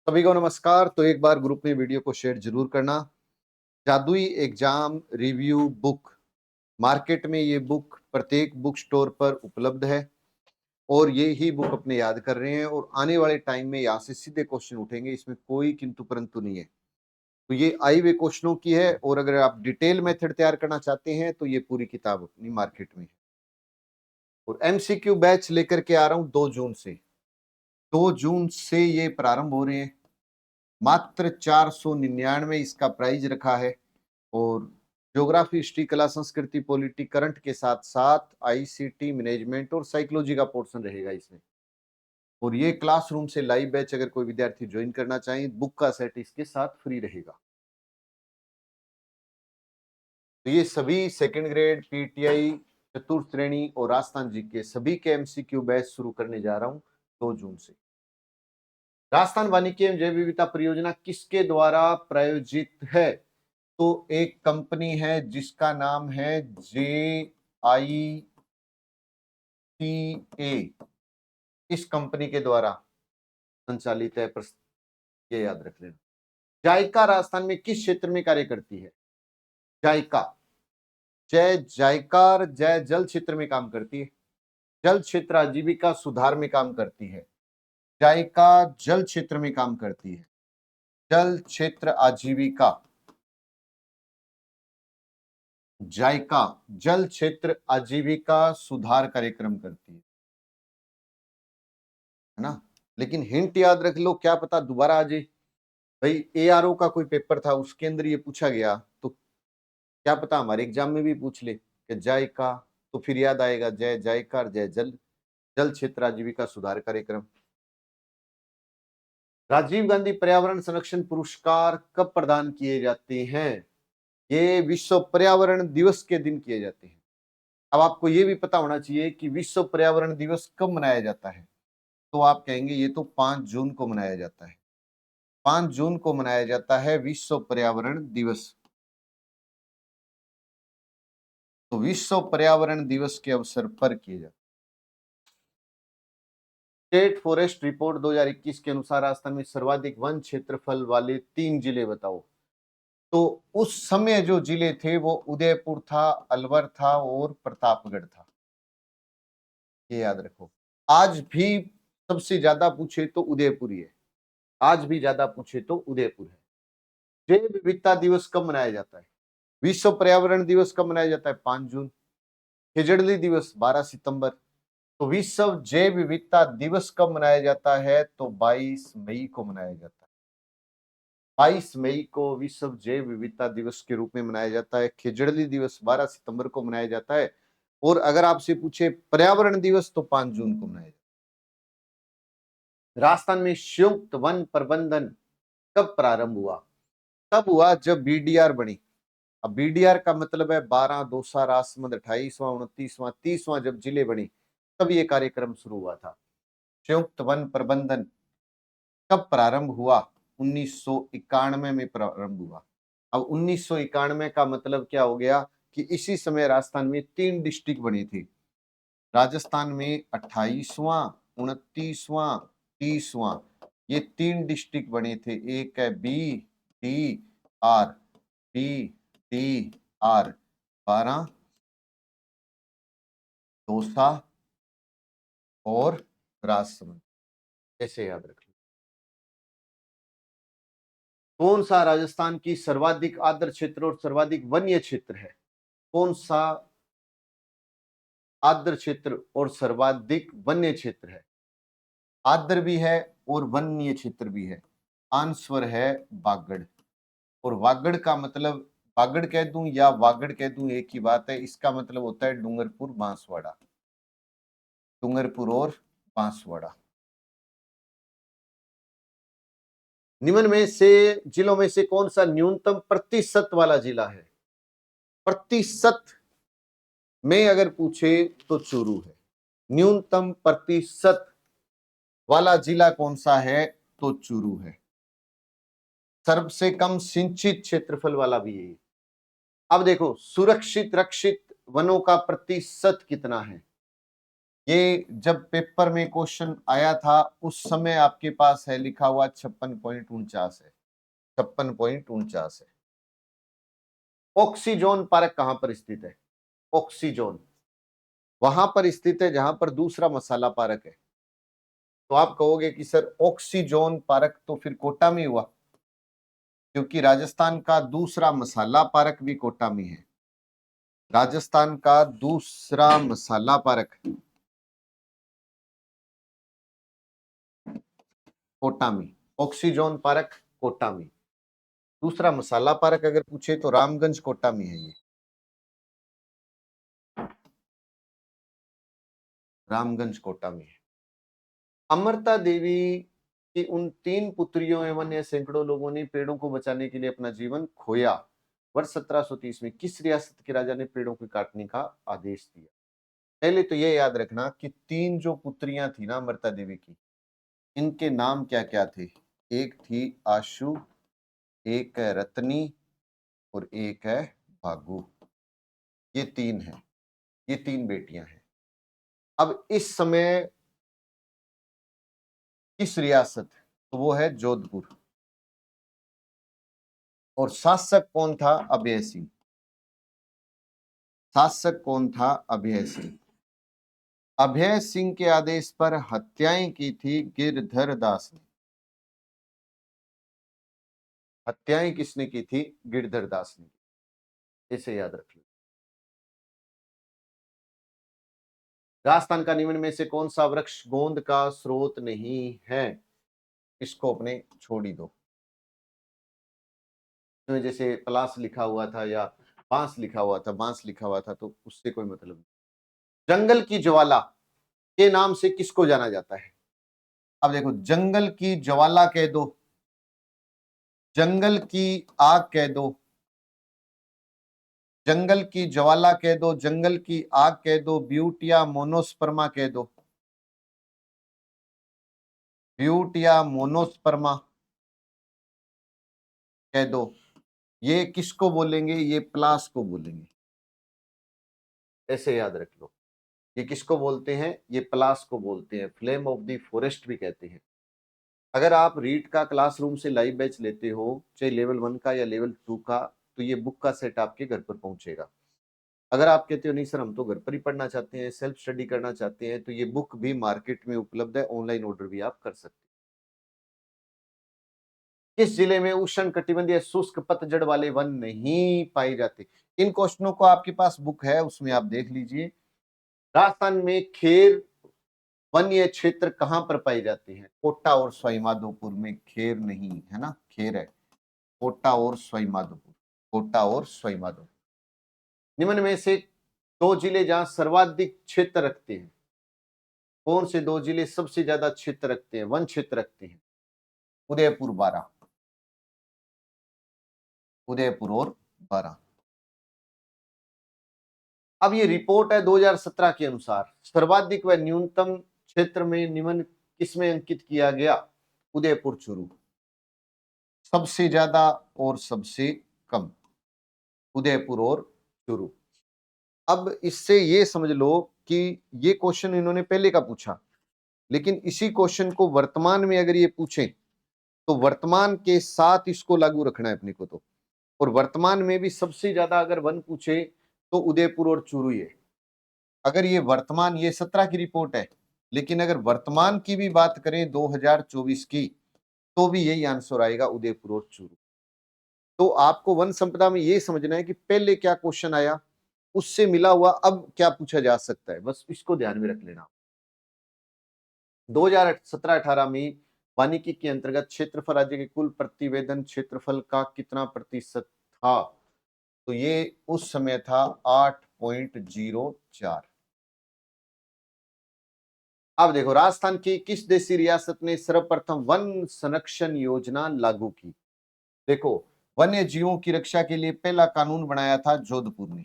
सभी को नमस्कार। तो एक बार ग्रुप में वीडियो को शेयर जरूर करना। जादुई एग्जाम रिव्यू बुक मार्केट में ये बुक प्रत्येक बुक स्टोर पर उपलब्ध है और ये ही बुक अपने याद कर रहे हैं और आने वाले टाइम में यहाँ से सीधे क्वेश्चन उठेंगे, इसमें कोई किंतु परंतु नहीं है। तो ये आई हुए क्वेश्चनों की है और अगर आप डिटेल मेथड तैयार करना चाहते हैं तो ये पूरी किताब अपनी मार्केट में है। और एमसीक्यू बैच लेकर के आ रहा हूं 2 जून से। 2 जून से ये प्रारंभ हो रहे हैं। मात्र 499 इसका प्राइस रखा है और ज्योग्राफी, हिस्ट्री, कला, संस्कृति, पॉलिटी, करंट के साथ साथ आईसीटी, मैनेजमेंट और साइकोलॉजी का पोर्शन रहेगा इसमें। और ये क्लासरूम से लाइव बैच अगर कोई विद्यार्थी ज्वाइन करना चाहें, बुक का सेट इसके साथ फ्री रहेगा। तो ये सभी सेकंड ग्रेड, पीटीआई, चतुर्थ श्रेणी और राजस्थान जी के सभी के एमसीक्यू बैच शुरू करने जा रहा हूं 2 जून से। राजस्थान वानिकी एवं जैव विविधता परियोजना किसके द्वारा प्रायोजित है? तो एक कंपनी है जिसका नाम है JICA। इस कंपनी के द्वारा संचालित है। ये याद रख लेना। जायका राजस्थान में किस क्षेत्र में कार्य करती है? जायका, जय जायकार, जय जल क्षेत्र में काम करती है। जल क्षेत्र आजीविका सुधार में काम करती है। जायका जल क्षेत्र में काम करती है। जल क्षेत्र आजीविका, जायका जल क्षेत्र आजीविका सुधार कार्यक्रम करती है ना। लेकिन हिंट याद रख लो, क्या पता दोबारा आ जाए। भाई एआरओ का कोई पेपर था, उसके अंदर ये पूछा गया, तो क्या पता हमारे एग्जाम में भी पूछ ले कि जायका, तो फिर याद आएगा जय जायकार, जय जल, जल क्षेत्र आजीविका सुधार कार्यक्रम। राजीव गांधी पर्यावरण संरक्षण पुरस्कार कब प्रदान किए जाते हैं? ये विश्व पर्यावरण दिवस के दिन किए जाते हैं। अब आपको ये भी पता होना चाहिए कि विश्व पर्यावरण दिवस कब मनाया जाता है। तो आप कहेंगे ये तो 5 जून को मनाया जाता है। 5 जून को मनाया जाता है विश्व पर्यावरण दिवस। तो विश्व पर्यावरण दिवस के अवसर पर किए जाते। स्टेट फॉरेस्ट रिपोर्ट 2021 के अनुसार राजस्थान में सर्वाधिक वन क्षेत्रफल वाले 3 जिले बताओ। तो उस समय जो जिले थे वो उदयपुर था, अलवर था और प्रतापगढ़ था। ये याद रखो। आज भी सबसे ज्यादा पूछे तो उदयपुर ही है। आज भी ज्यादा पूछे तो उदयपुर है। जैव विविधता दिवस कब मनाया जाता है? विश्व पर्यावरण दिवस कब मनाया जाता है? 5 जून। खिजड़ली दिवस 12 सितंबर। तो विश्व जैव विविधता दिवस कब मनाया जाता है? तो 22 मई को मनाया जाता है। 22 मई को विश्व जैव विविधता दिवस के रूप में मनाया जाता है। खिजड़ली दिवस 12 सितंबर को मनाया जाता है। और अगर आपसे पूछे पर्यावरण दिवस तो 5 जून को मनाया जाता है। राजस्थान में संयुक्त वन प्रबंधन कब प्रारंभ हुआ? तब हुआ जब बीडीआर बनी। अब बीडीआर का मतलब है 12, दौसा, राजसमंद, 28वां, 29वां, 30वां जब जिले बनी तब ये कार्यक्रम शुरू हुआ था। संयुक्त वन प्रबंधन कब प्रारंभ हुआ? 1991 में प्रारंभ हुआ। अब 1991 का मतलब क्या हो गया कि इसी समय राजस्थान में 3 डिस्ट्रिक्ट बनी थी। राजस्थान में 28वां, 29वां, 30वां, ये 3 डिस्ट्रिक्ट बने थे। एक है BDR, BDR 12, दौसा और राजसमंद। ऐसे याद रख लो। कौन सा राजस्थान की सर्वाधिक आर्द्र क्षेत्र और सर्वाधिक वन्य क्षेत्र है? कौन सा आर्द्र क्षेत्र और सर्वाधिक वन्य क्षेत्र है? आर्द्र भी है और वन्य क्षेत्र भी है। आंसर है बागड़। और वागड़ का मतलब, बागड़ कह दूं या वागड़ कह दूं एक ही बात है। इसका मतलब होता है डूंगरपुर, बांसवाड़ा। डूंगरपुर और बांसवाड़ा। निम्न में से जिलों में से कौन सा न्यूनतम प्रतिशत वाला जिला है? प्रतिशत में अगर पूछे तो चूरू है। न्यूनतम प्रतिशत वाला जिला कौन सा है? तो चूरू है। सबसे कम सिंचित क्षेत्रफल वाला भी है। अब देखो, सुरक्षित रक्षित वनों का प्रतिशत कितना है? ये जब पेपर में क्वेश्चन आया था उस समय आपके पास है लिखा हुआ 56.49 है, 56.49 है। ऑक्सीजोन पार्क कहां पर स्थित है? ऑक्सीजोन वहां पर स्थित है जहां पर दूसरा मसाला पार्क है। तो आप कहोगे कि सर ऑक्सीजोन पार्क तो फिर कोटा में हुआ, क्योंकि राजस्थान का दूसरा मसाला पार्क भी कोटा में है। राजस्थान का दूसरा मसाला पार्क कोटा में, ऑक्सीजोन पार्क कोटा में। दूसरा मसाला पार्क अगर पूछे तो रामगंज कोटा में है, ये रामगंज कोटा में है। अमृता देवी की उन 3 पुत्रियों एवं या सैकड़ों लोगों ने पेड़ों को बचाने के लिए अपना जीवन खोया। वर्ष 1730 में किस रियासत के राजा ने पेड़ों को काटने का आदेश दिया? पहले तो ये याद रखना कि 3 जो पुत्रियां थी ना अमृता देवी की, इनके नाम क्या क्या थे? एक थी आशु, एक है रत्नी और एक है भागु। ये 3 है, ये 3 बेटियां हैं। अब इस समय किस रियासत? तो वो है जोधपुर। और शासक कौन था? अभय सिंह। शासक कौन था? अभय सिंह। अभय सिंह के आदेश पर हत्याएं की थी गिरधर दास ने। हत्याएं किसने की थी? गिरधर दास ने। इसे याद रख लो। राजस्थान का निम्न में से कौन सा वृक्ष गोंद का स्रोत नहीं है? इसको अपने छोड़ ही दो। तो जैसे पलास लिखा हुआ था या बांस लिखा हुआ था, बांस लिखा हुआ था, तो उससे कोई मतलब नहीं। जंगल की ज्वाला के नाम से किसको जाना जाता है? अब देखो, जंगल की ज्वाला कह दो, जंगल की आग कह दो, जंगल की ज्वाला कह दो, जंगल की आग कह दो, ब्यूटिया मोनोस्पर्मा कह दो, ब्यूटिया मोनोस्पर्मा कह दो। ये किसको बोलेंगे? ये प्लास को बोलेंगे। ऐसे याद रख लो। ये किसको बोलते हैं? ये प्लास को बोलते हैं। फ्लेम ऑफ द फॉरेस्ट भी कहते हैं। अगर आप रीड का क्लासरूम से लाइव बैच लेते हो, चाहे लेवल 1 का या लेवल 2 का, तो ये बुक का सेट आपके घर पर पहुंचेगा। अगर आप कहते हो नहीं सर हम तो घर पर ही पढ़ना चाहते हैं, सेल्फ स्टडी करना चाहते हैं, तो ये बुक भी मार्केट में उपलब्ध है, ऑनलाइन ऑर्डर भी आप कर सकते हैं। किस जिले में उष्ण कटिबंधीय शुष्क पतझड़ वाले वन नहीं पाए जाते? इन क्वेश्चनों को आपके पास बुक है, उसमें आप देख लीजिए। राजस्थान में खेर वन्य क्षेत्र कहां पर पाए जाते हैं? कोटा और सवाईमाधोपुर में। खेर नहीं है ना, खेर है। कोटा और सवाईमाधोपुर, कोटा और सवाईमाधोपुर। निम्न में से 2 जिले जहां सर्वाधिक क्षेत्र रखते हैं, कौन से 2 जिले सबसे ज्यादा क्षेत्र रखते हैं, वन क्षेत्र रखते हैं? उदयपुर, बारां। उदयपुर और बारां। अब ये रिपोर्ट है 2017 के अनुसार, सर्वाधिक व न्यूनतम क्षेत्र में निम्न किसमें अंकित किया गया? उदयपुर चूरू। सबसे ज्यादा और सबसे कम, उदयपुर और चूरू। अब इससे ये समझ लो कि ये क्वेश्चन इन्होंने पहले का पूछा, लेकिन इसी क्वेश्चन को वर्तमान में अगर ये पूछे तो वर्तमान के साथ इसको लागू रखना है अपने को। तो और वर्तमान में भी सबसे ज्यादा अगर वन पूछे तो उदयपुर और चूरू ही है। अगर ये वर्तमान, ये 17 की रिपोर्ट है, लेकिन अगर वर्तमान की भी बात करें 2024 की, तो भी यही आंसर आएगा, उदयपुर और चूरू। तो आपको वन संपदा में ये समझना है कि पहले क्या क्वेश्चन आया, उससे मिला हुआ अब क्या पूछा जा सकता है, बस इसको ध्यान में रख लेना। 2017-18 में वानिकी के अंतर्गत क्षेत्रफल राज्य के कुल प्रतिवेदन क्षेत्रफल का कितना प्रतिशत था? तो ये उस समय था 8.04। अब देखो, राजस्थान की किस देशी रियासत ने सर्वप्रथम वन संरक्षण योजना लागू की? देखो, वन्य जीवों की रक्षा के लिए पहला कानून बनाया था जोधपुर ने।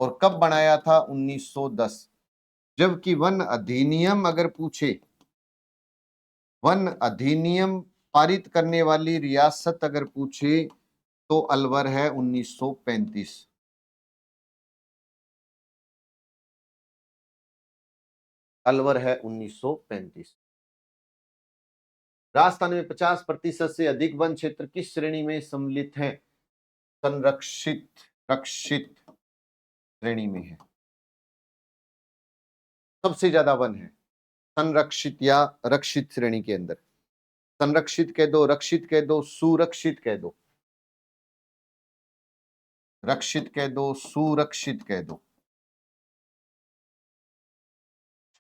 और कब बनाया था? 1910। जबकि वन अधिनियम अगर पूछे, वन अधिनियम पारित करने वाली रियासत अगर पूछे तो अलवर है, 1935। अलवर है 1935। राजस्थान में 50% से अधिक वन क्षेत्र किस श्रेणी में सम्मिलित हैं? संरक्षित रक्षित श्रेणी में है। सबसे ज्यादा वन है संरक्षित या रक्षित श्रेणी के अंदर। संरक्षित कह दो, रक्षित कह दो, सुरक्षित कह दो, रक्षित कह दो, सुरक्षित कह दो।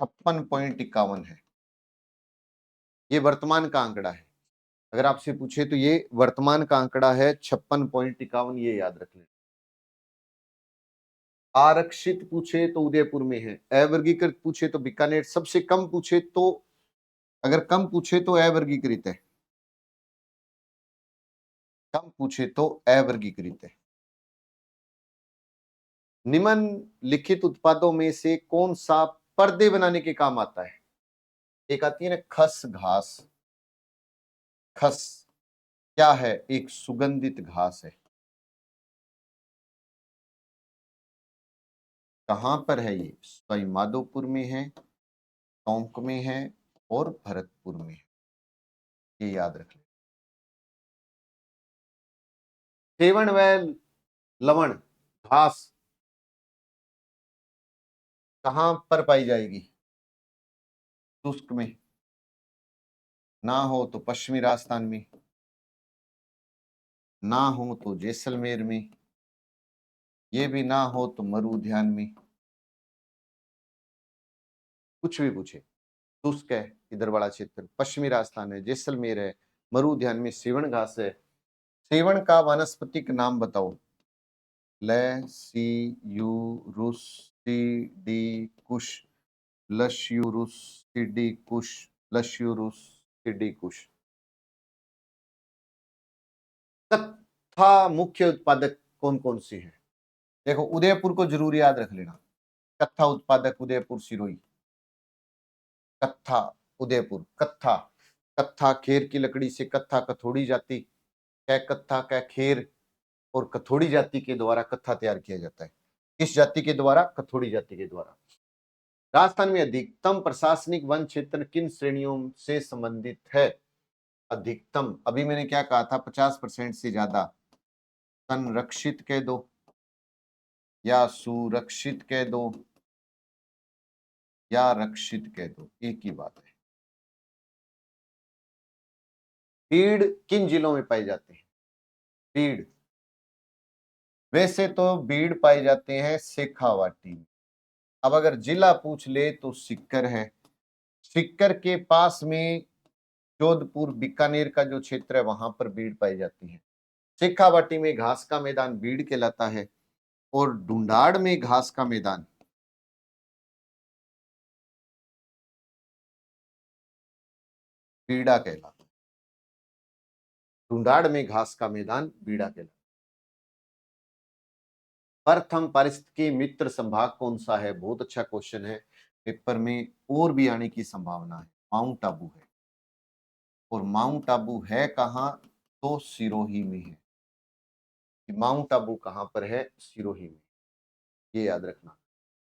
56.51 है। ये वर्तमान का आंकड़ा है। अगर आपसे पूछे तो ये वर्तमान का आंकड़ा है 56.51, ये याद रख लें। आरक्षित पूछे तो उदयपुर में है, अवर्गीकृत पूछे तो बीकानेर, सबसे कम पूछे तो, अगर कम पूछे तो अवर्गीकृत है, कम पूछे तो अवर्गीकृत है। निम्नलिखित उत्पादों में से कौन सा पर्दे बनाने के काम आता है? एक आती है ना खस घास। खस क्या है? एक सुगंधित घास है। कहां पर है ये? सवाई माधोपुर में है, टोंक में है और भरतपुर में है। ये याद रख लें। सेवन व लवण घास कहां पर पाई जाएगी? शुष्क में, ना हो तो पश्चिमी राजस्थान में, ना हो तो जैसलमेर में, ये भी ना हो तो मरु उद्यान में। कुछ भी पूछे। शुष्क है इधर वाला क्षेत्र, पश्चिमी राजस्थान है, जैसलमेर है, मरु उद्यान में सेवन घास है। सेवन का वानस्पतिक नाम बताओ। ल सी यू रुस सी डी कुश लश्यूरुस सिडी कुश लश्यूरुस सिडी कुश। कत्था मुख्य उत्पादक कौन कौन सी है? देखो उदयपुर को जरूर याद रख लेना। कत्था उत्पादक उदयपुर सिरोही। कत्था उदयपुर। कत्था, कत्था खेर की लकड़ी से कत्था कथोड़ी जाति, कै कत्था कै खेर और कथोड़ी जाति के द्वारा कत्था तैयार किया जाता है। किस जाति के द्वारा? कथोड़ी जाति के द्वारा। राजस्थान में अधिकतम प्रशासनिक वन क्षेत्र किन श्रेणियों से संबंधित है? अधिकतम, अभी मैंने क्या कहा था, 50% से ज्यादा। संरक्षित कह दो या सुरक्षित कह दो या रक्षित कह दो, एक ही बात है। बीड़ किन जिलों में पाए जाते हैं? बीड़, वैसे तो बीड़ पाए जाते हैं शेखावाटी में। अब अगर जिला पूछ ले तो सीकर है। सीकर के पास में जोधपुर बीकानेर का जो क्षेत्र है वहां पर बीड़ पाई जाती है। शेखावाटी में घास का मैदान बीड़ कहलाता है और ढूंढाड़ में घास का मैदान बीड़ा कहलाता है। ढूंढाड़ में घास का मैदान बीड़ा कहलाता है। प्रथम पारिस्थितिकी मित्र संभाग कौन सा है? बहुत अच्छा क्वेश्चन है, पेपर में और भी आने की संभावना है। माउंट आबू है, और माउंट आबू है कहां? तो सिरोही में है। माउंट आबू कहां पर है? सिरोही में, ये याद रखना।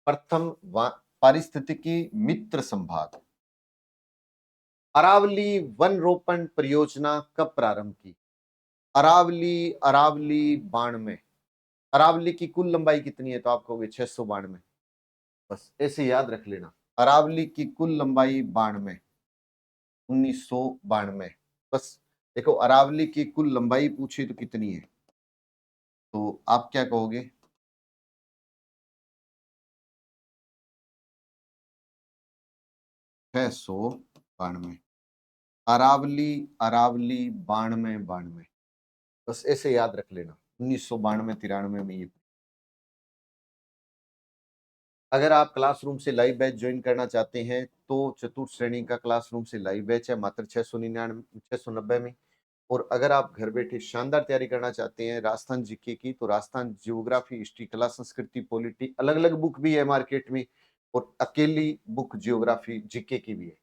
प्रथम पारिस्थितिकी मित्र संभाग। अरावली वन रोपण परियोजना कब प्रारंभ की? अरावली, अरावली 92। अरावली की कुल लंबाई कितनी है? तो आप कहोगे 692। बस ऐसे याद रख लेना। अरावली की कुल लंबाई 92, 1992। बस देखो अरावली की कुल लंबाई पूछे तो कितनी है, तो आप क्या कहोगे? 692। अरावली, अरावली 92, 92। बस ऐसे याद रख लेना। 1992 93 में ये। अगर आप क्लासरूम से लाइव बैच ज्वाइन करना चाहते हैं तो चतुर्थ श्रेणी का क्लासरूम से लाइव बैच है मात्र 690 में। और अगर आप घर बैठे शानदार तैयारी करना चाहते हैं राजस्थान जीके की, तो राजस्थान जियोग्राफी, हिस्ट्री, कला, संस्कृति, पॉलिटी, अलग अलग बुक भी है मार्केट में, और अकेली बुक जियोग्राफी जीके की भी है।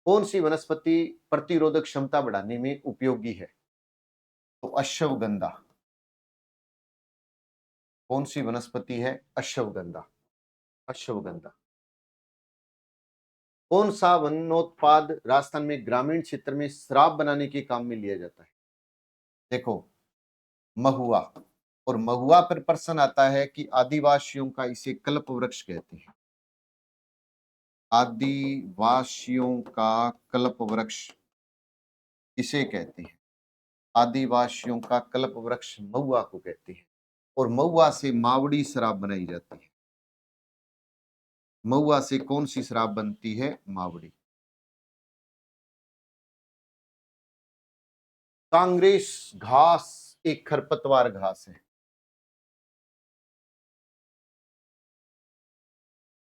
कौन सी वनस्पति प्रतिरोधक क्षमता बढ़ाने में उपयोगी है? तो अश्वगंधा। कौन सी वनस्पति है? अश्वगंधा। अश्वगंधा। कौन सा वनोत्पाद राजस्थान में ग्रामीण क्षेत्र में शराब बनाने के काम में लिया जाता है? देखो, महुआ। और महुआ पर प्रश्न आता है कि आदिवासियों का इसे कल्प वृक्ष कहते हैं। आदिवासियों का कल्प वृक्ष किसे कहते हैं? आदिवासियों का कल्प वृक्ष महुआ को कहते हैं। और महुआ से मावड़ी शराब बनाई जाती है। महुआ से कौन सी शराब बनती है? मावड़ी। कांग्रेस घास एक खरपतवार घास है।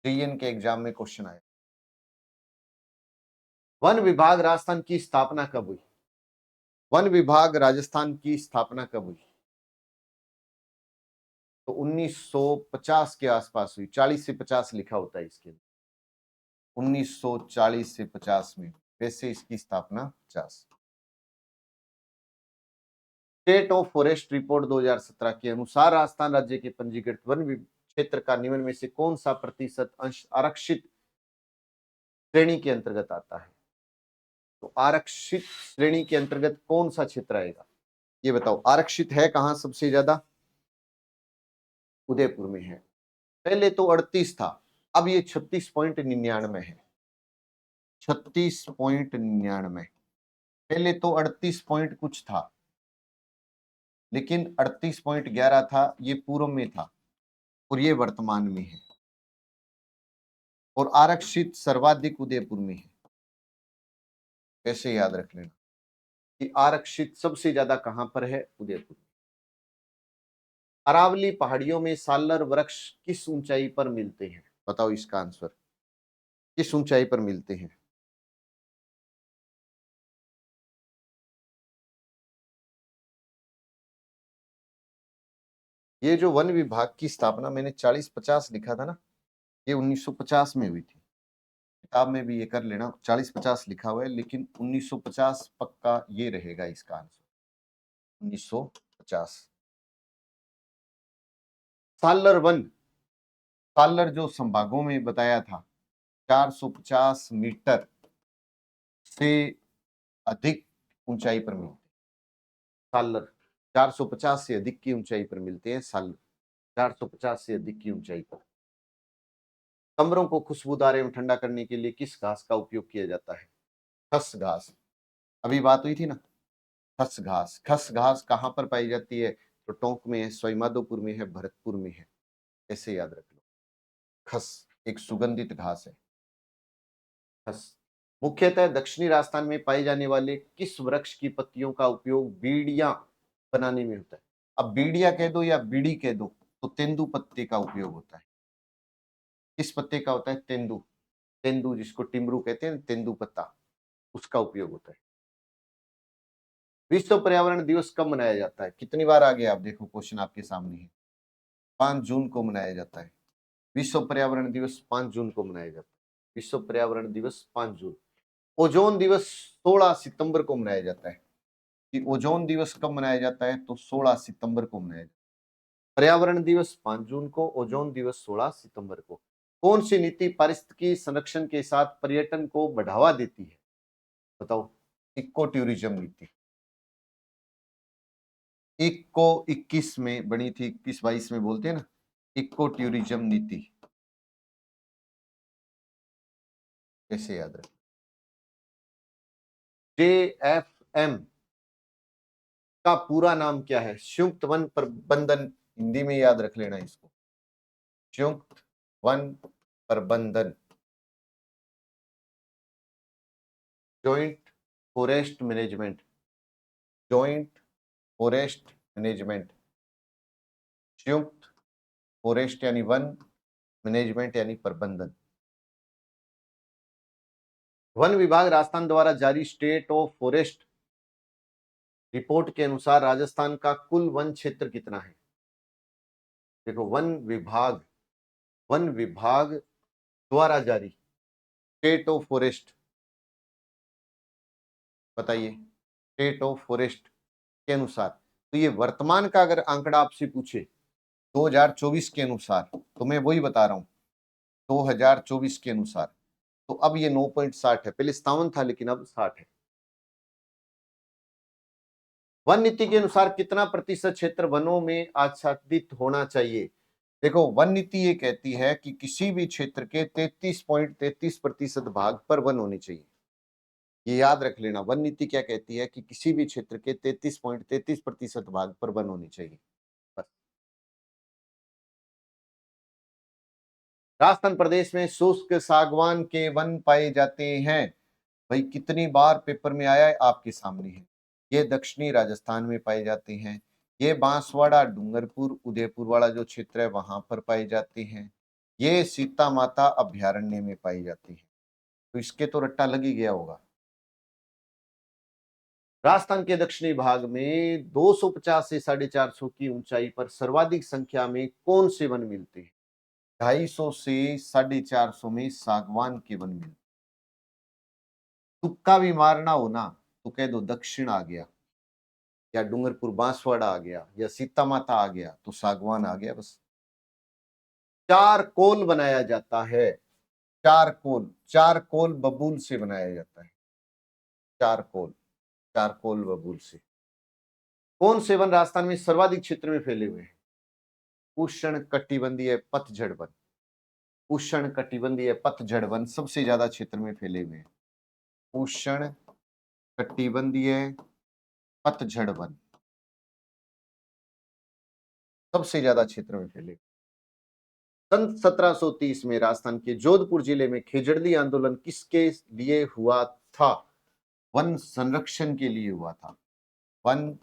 जीएन के एग्जाम में क्वेश्चन आया। वन विभाग राजस्थान की स्थापना कब हुई? वन विभाग राजस्थान की स्थापना कब हुई? तो 1950 के आसपास हुई। 40 से 50 लिखा होता है इसके लिए। 1940 से 50 में। वैसे इसकी स्थापना 50। स्टेट ऑफ फॉरेस्ट रिपोर्ट 2017 के अनुसार राजस्थान राज्य के पंजीकृत वन क्षेत्र का निम्न में से कौन सा प्रतिशत अंश आरक्षित श्रेणी के अंतर्गत आता है? तो आरक्षित श्रेणी के अंतर्गत कौन सा क्षेत्र आएगा? ये बताओ, आरक्षित है कहां सबसे ज्यादा? उदयपुर में है। पहले तो 38 था, अब ये 36.99 है। 36.99। पहले तो 38 पॉइंट कुछ था, लेकिन 38.11 था, ये पूर्व में था और ये वर्तमान में है। और आरक्षित सर्वाधिक उदयपुर में है। कैसे याद रख लेना कि आरक्षित सबसे ज्यादा कहां पर है? उदयपुर। अरावली पहाड़ियों में सालर वृक्ष किस ऊंचाई पर मिलते हैं? बताओ इसका आंसर। किस ऊंचाई पर मिलते हैं? ये जो वन विभाग की स्थापना मैंने 40-50 लिखा था ना, ये 1950 में हुई थी। किताब में भी ये कर लेना, 40-50 लिखा हुआ है, लेकिन 1950 पक्का ये रहेगा इसका आंसर। 1950। सालर वन, सालर जो संभागों में बताया था, 450 मीटर से अधिक ऊंचाई पर मिलते हैं सालर। 450 से अधिक की ऊंचाई पर मिलते हैं सालर। 450 से अधिक की ऊंचाई पर। कमरों को खुशबूदार एवं ठंडा करने के लिए किस घास का उपयोग किया जाता है? खस घास। अभी बात हुई थी ना, खस घास। खस घास कहां पर पाई जाती है? तो टोंक में है, सवाईमाधोपुर में है, भरतपुर में है। ऐसे याद रख लो। खस एक सुगंधित घास है। खस मुख्यतः दक्षिणी राजस्थान में पाए जाने वाले किस वृक्ष की पत्तियों का उपयोग बीड़ियां बनाने में होता है? अब बीड़िया कह दो या बीड़ी कह दो, तो तेंदु पत्ते का उपयोग होता है। किस पत्ते का होता है? तेंदु। तेंदु जिसको टिमरू कहते हैं, तेंदु पत्ता, उसका उपयोग होता है। विश्व पर्यावरण दिवस कब मनाया जाता है? कितनी बार आ गया? आप देखो, क्वेश्चन आपके सामने है। 5 जून को मनाया जाता है। विश्व पर्यावरण दिवस 5 जून को मनाया जाता है। विश्व पर्यावरण दिवस 5 जून। ओजोन दिवस 16 सितंबर को मनाया जाता है। कि ओजोन दिवस कब मनाया जाता है? तो 16 सितंबर को मनाया जाता है। पर्यावरण दिवस 5 जून को, ओजोन दिवस 16 सितंबर को। कौन सी नीति पारिस्थितिकी संरक्षण के साथ पर्यटन को बढ़ावा देती है? बताओ। इको टूरिज्म नीति। इको 21 में बनी थी, 21-22 में बोलते हैं ना, इको टूरिज्म नीति। कैसे याद रखें? JFM का पूरा नाम क्या है? संयुक्त वन प्रबंधन। हिंदी में याद रख लेना इसको। संयुक्त वन प्रबंधन। Joint forest management. Joint forest management. संयुक्त फॉरेस्ट यानी वन, मैनेजमेंट यानी प्रबंधन। वन विभाग राजस्थान द्वारा जारी स्टेट ऑफ फॉरेस्ट रिपोर्ट के अनुसार राजस्थान का कुल वन क्षेत्र कितना है? देखो, वन विभाग द्वारा जारी स्टेट ऑफ फॉरेस्ट, बताइए, स्टेट ऑफ फॉरेस्ट के अनुसार। तो ये वर्तमान का अगर आंकड़ा आपसे पूछे 2024 के अनुसार, तो मैं वही बता रहा हूं, 2024 के अनुसार तो अब ये 9.60 है, पहले 57 था लेकिन अब 60 है। वन नीति के अनुसार कितना प्रतिशत क्षेत्र वनों में आच्छादित होना चाहिए? देखो, वन नीति ये कहती है कि किसी भी क्षेत्र के 33.33% भाग पर वन होने चाहिए। ये याद रख लेना, वन नीति क्या कहती है कि किसी भी क्षेत्र के 33.33% भाग पर वन होनी चाहिए। बस। राजस्थान प्रदेश में शुष्क सागवान के वन पाए जाते हैं। भाई कितनी बार पेपर में आया है, आपके सामने है। ये दक्षिणी राजस्थान में पाए जाते हैं। ये बांसवाड़ा, डूंगरपुर, उदयपुर वाला जो क्षेत्र है वहां पर पाए जाते हैं। ये सीता माता अभ्यारण्य में पाई जाती है। तो इसके तो रट्टा लग ही गया होगा। राजस्थान के दक्षिणी भाग में 250 से 450 की ऊंचाई पर सर्वाधिक संख्या में कौन से वन मिलते हैं? 250 से 450 में सागवान के वन मिलते। तुक्का भी मारना हो ना तो कह दो दक्षिण आ गया, या डूंगरपुर बांसवाड़ा आ गया, या सीता माता आ गया, तो सागवान आ गया। बस। चारकोल बनाया जाता है। चारकोल, चारकोल बबूल से बनाया जाता है। चारकोल, चारकोल बबूल से। कौन से वन राजस्थान में सर्वाधिक क्षेत्र में फैले हुए हैं? उष्ण कटिबंधीय पतझड़ वन। उष्ण कटिबंधीय पतझड़ वन सबसे ज्यादा क्षेत्र में फैले हुए हैं। उष्ण कटिबंधीय पतझड़ वन सबसे ज्यादा क्षेत्र में फैले। सन 1730 में राजस्थान के जोधपुर जिले में खेजड़ली आंदोलन किसके लिए हुआ था? वन संरक्षण के लिए हुआ था। वन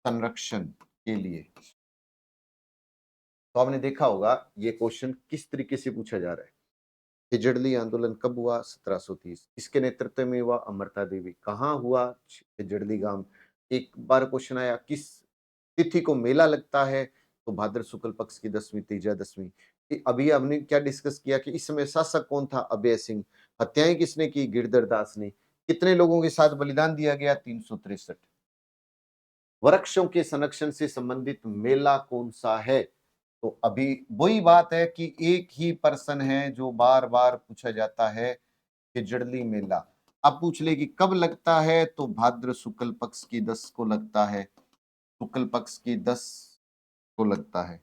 संरक्षण के लिए। तो आपने देखा होगा ये क्वेश्चन किस तरीके से पूछा जा रहा है। खेजड़ली आंदोलन कब हुआ? 1730। किसके नेतृत्व में हुआ? अमृता देवी। कहाँ हुआ? खेजड़ली गांव। एक बार क्वेश्चन आया किस तिथि को मेला लगता है? तो भाद्र शुक्ल पक्ष की 10वीं तेजा दशमी। अभी हमने क्या डिस्कस किया कि इस समय शासक कौन था? अभय सिंह। हत्याएं किसने की? गिरधर दास ने। कितने लोगों के साथ बलिदान दिया गया? 363। वृक्षों के संरक्षण से संबंधित मेला कौन सा है? तो अभी वही बात है कि एक ही पर्सन है जो बार बार पूछा जाता है कि जड़ली मेला। अब पूछ ले कि कब लगता है, तो भाद्र शुक्ल पक्ष की 10 को लगता है। शुक्ल पक्ष की 10 को लगता है।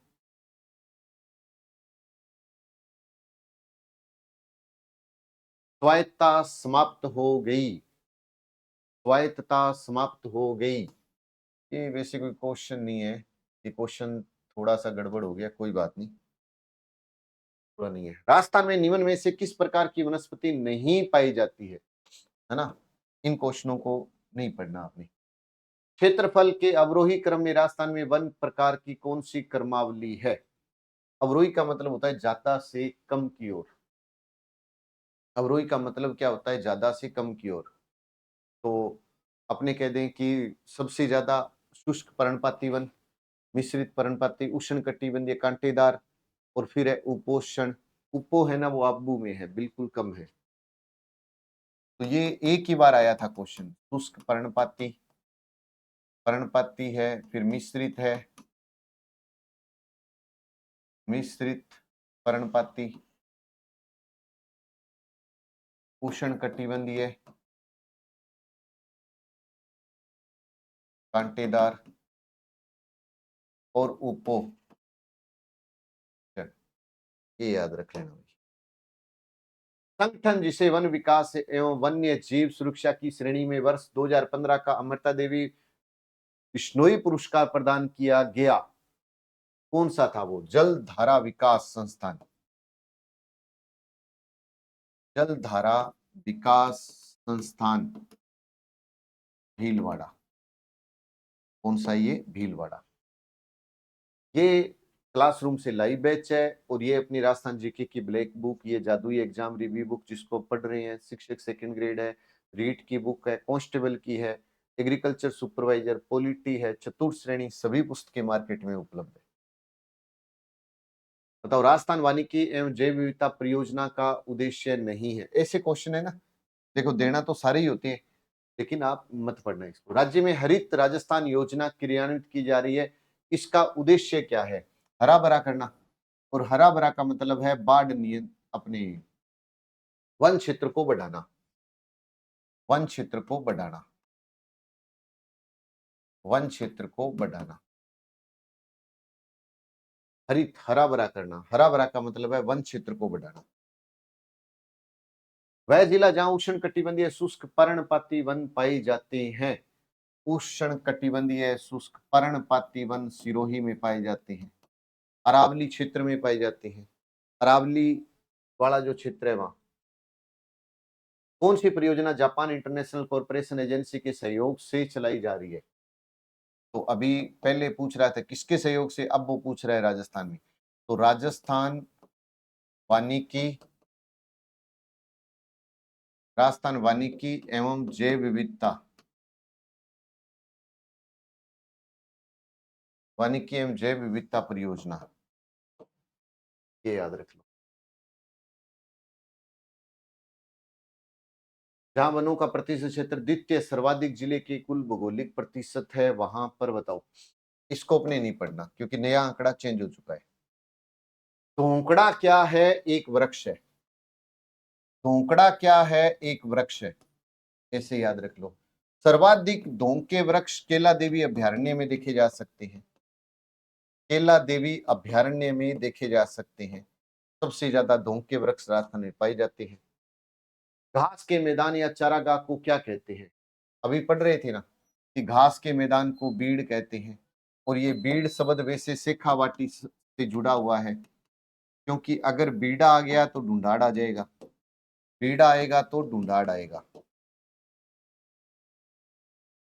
स्वायत्तता समाप्त हो गई। स्वायत्तता समाप्त हो गई। ये वैसे कोई क्वेश्चन नहीं है, ये क्वेश्चन थोड़ा सा गड़बड़ हो गया, कोई बात नहीं, पूरा नहीं है। राजस्थान में निम्न में से किस प्रकार की वनस्पति नहीं पाई जाती है ना? इन क्वेश्चनों को नहीं पढ़ना आपने। क्षेत्रफल के अवरोही क्रम में राजस्थान में वन प्रकार की कौन सी क्रमावली है? अवरोही का मतलब होता है ज्यादा से कम की ओर। अवरोही का मतलब क्या होता है? ज्यादा से कम की ओर। तो अपने कह दें कि सबसे ज्यादा शुष्क पर्णपाती वन, मिश्रित पर्णपाती, उष्ण कटिबंधीय कांटेदार, और फिर है उपोषण। उपो है ना, वो आबू में है, बिल्कुल कम है। तो ये एक ही बार आया था क्वेश्चन। शुष्क पर्णपाती, पर्णपाती है, फिर मिश्रित है, मिश्रित पर्णपाती, उष्ण कटिबंधीय कांटेदार, और उपोषण। ये याद रख लेना। संगठन जिसे वन विकास एवं वन्य जीव सुरक्षा की श्रेणी में वर्ष 2015 का अमृता देवी बिश्नोई पुरस्कार प्रदान किया गया, कौन सा था वो? जल धारा विकास संस्थान। जल धारा विकास संस्थान भीलवाड़ा। कौन सा? ये भीलवाड़ा। ये क्लासरूम से लाइव बैच है, और ये अपनी राजस्थान जीके की ब्लैक बुक, ये जादुई एग्जाम रिव्यू बुक जिसको पढ़ रहे हैं, शिक्षक सेकंड ग्रेड है, रीट की बुक है, कांस्टेबल की है, एग्रीकल्चर सुपरवाइजर, पॉलिटी है, चतुर्थ श्रेणी, सभी पुस्तकें मार्केट में उपलब्ध है। बताओ, राजस्थान वानिकी एवं जैव विविधता परियोजना का उद्देश्य नहीं है। ऐसे क्वेश्चन है ना, देखो देना तो सारे ही होते हैं, लेकिन आप मत पढ़ना इसको। राज्य में हरित राजस्थान योजना क्रियान्वित की जा रही है, इसका उद्देश्य क्या है? हरा भरा करना। और हरा भरा का मतलब है बाढ़ नियंत्रण, अपने वन क्षेत्र को बढ़ाना, वन क्षेत्र को बढ़ाना, वन क्षेत्र को बढ़ाना। हरित, हरा भरा करना, हरा भरा का मतलब है वन क्षेत्र को बढ़ाना। वह जिला जहां उष्ण कटिबंधीय शुष्क पर्णपाती वन पाई जाते हैं, उष्ण कटिबंधीय शुष्क पर्णपाती वन सिरोही में पाए जाते हैं, अरावली क्षेत्र में पाए जाते हैं। अरावली वाला जो क्षेत्र है वहां कौन सी परियोजना जापान इंटरनेशनल कॉर्पोरेशन एजेंसी के सहयोग से चलाई जा रही है? तो अभी पहले पूछ रहा था किसके सहयोग से, अब वो पूछ रहा है राजस्थान में। तो राजस्थान वानिकी, राजस्थान वानिकी एवं जैव विविधता, वानिकी एवं जैव विविधता परियोजना, ये याद रख लो। जहां वनों का प्रतिशत क्षेत्र द्वितीय सर्वाधिक जिले के कुल भौगोलिक प्रतिशत है, वहां पर बताओ। इसको अपने नहीं पढ़ना क्योंकि नया आंकड़ा चेंज हो चुका है। धोंकड़ा क्या है? एक वृक्ष है। धोंकड़ा क्या है? एक वृक्ष है, ऐसे याद रख लो। सर्वाधिक धोंके वृक्ष केला देवी अभ्यारण्य में देखे जा सकते हैं, केला देवी अभ्यारण्य में देखे जा सकते हैं। सबसे ज्यादा धोंके वृक्ष राजस्थान में पाए जाते हैं। घास के मैदान या चारागाह को क्या कहते हैं? अभी पढ़ रहे थे ना कि घास के मैदान को बीड़ कहते हैं, और ये बीड़ शब्द वैसे शेखावाटी से जुड़ा हुआ है, क्योंकि अगर बीड़ा आ गया तो ढूंढाड़ आ जाएगा, बीड़ा आएगा तो ढूंढाड़ आएगा।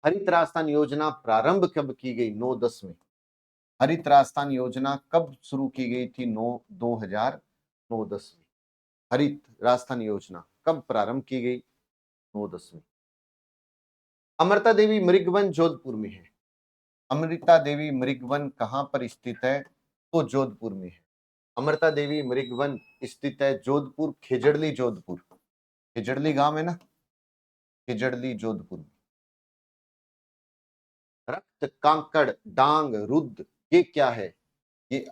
हरित राजस्थान योजना प्रारंभ कब की गई? 9-10 में। हरित राजस्थान योजना कब शुरू की गई थी? 2009-10 में। हरित राजस्थान योजना कब प्रारंभ की गई? 9-10 में। अमृता देवी मृगवन जोधपुर में है। अमृता देवी मृगवन कहां पर स्थित है? तो जोधपुर में है। अमृता देवी मृगवन स्थित है जोधपुर, खेजड़ली जोधपुर, खेजड़ली गांव है ना, खेजड़ली जोधपुर में। रक्त कांकड़ डांग रुद्र ये क्या है? ये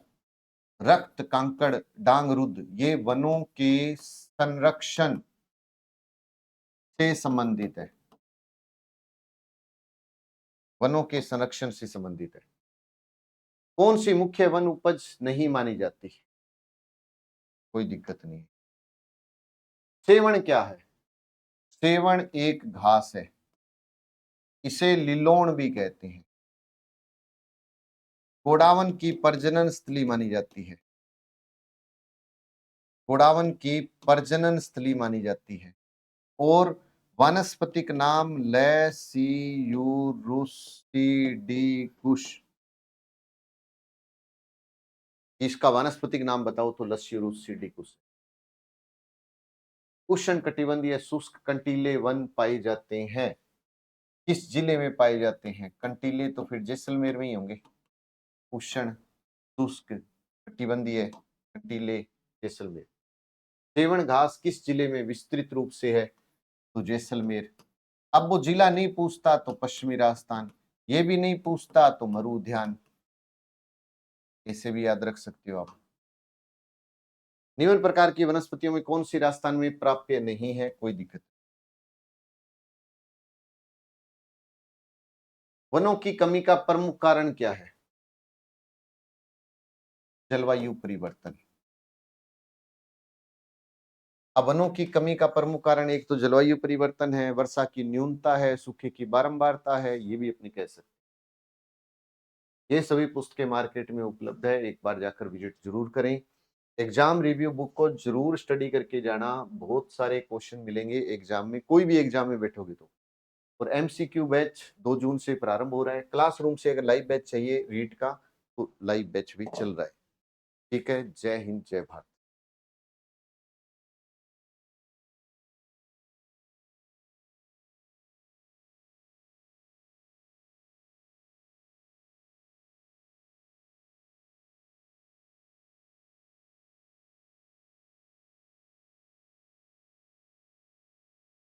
रक्त कांकड़ डांग रुद्र ये वनों के संरक्षण से संबंधित है, वनों के संरक्षण से संबंधित है। कौन सी मुख्य वन उपज नहीं मानी जाती? कोई दिक्कत नहीं। सेवण क्या है? सेवण एक घास है, इसे लिलोण भी कहते हैं। गोडावन की प्रजनन स्थली मानी जाती है, गोडावन की प्रजनन स्थली मानी जाती है। और वानस्पतिक नाम लस्यूरुसिडिकुश, इसका वानस्पतिक नाम बताओ तो लस्यूरुसिडिकुश। उष्ण कटिबंधीय शुष्क कंटीले वन पाए जाते हैं, किस जिले में पाए जाते हैं? कंटीले तो फिर जैसलमेर में ही होंगे। उष्ण शुष्क कटिबंधीय कंटीले जैसलमेर। सेवण घास किस जिले में विस्तृत रूप से है? तो जैसलमेर। अब वो जिला नहीं पूछता तो पश्चिमी राजस्थान, ये भी नहीं पूछता तो मरु उद्यान, इसे भी याद रख सकते हो आप। निम्न प्रकार की वनस्पतियों में कौन सी राजस्थान में प्राप्य नहीं है? कोई दिक्कत। वनों की कमी का प्रमुख कारण क्या है? जलवायु परिवर्तन। अब वनों की कमी का प्रमुख कारण एक तो जलवायु परिवर्तन है, वर्षा की न्यूनता है, सूखे की बारंबारता है, ये भी अपने कह सकते। ये सभी पुस्तकें मार्केट में उपलब्ध है, एक बार जाकर विजिट जरूर करें। एग्जाम रिव्यू बुक को जरूर स्टडी करके जाना, बहुत सारे क्वेश्चन मिलेंगे एग्जाम में, कोई भी एग्जाम में बैठोगे तो। और एमसीक्यू बैच 2 जून से प्रारंभ हो रहा है। क्लासरूम से अगर लाइव बैच चाहिए रीट का तो लाइव बैच भी चल रहा है। ठीक है, जय हिंद जय भारत।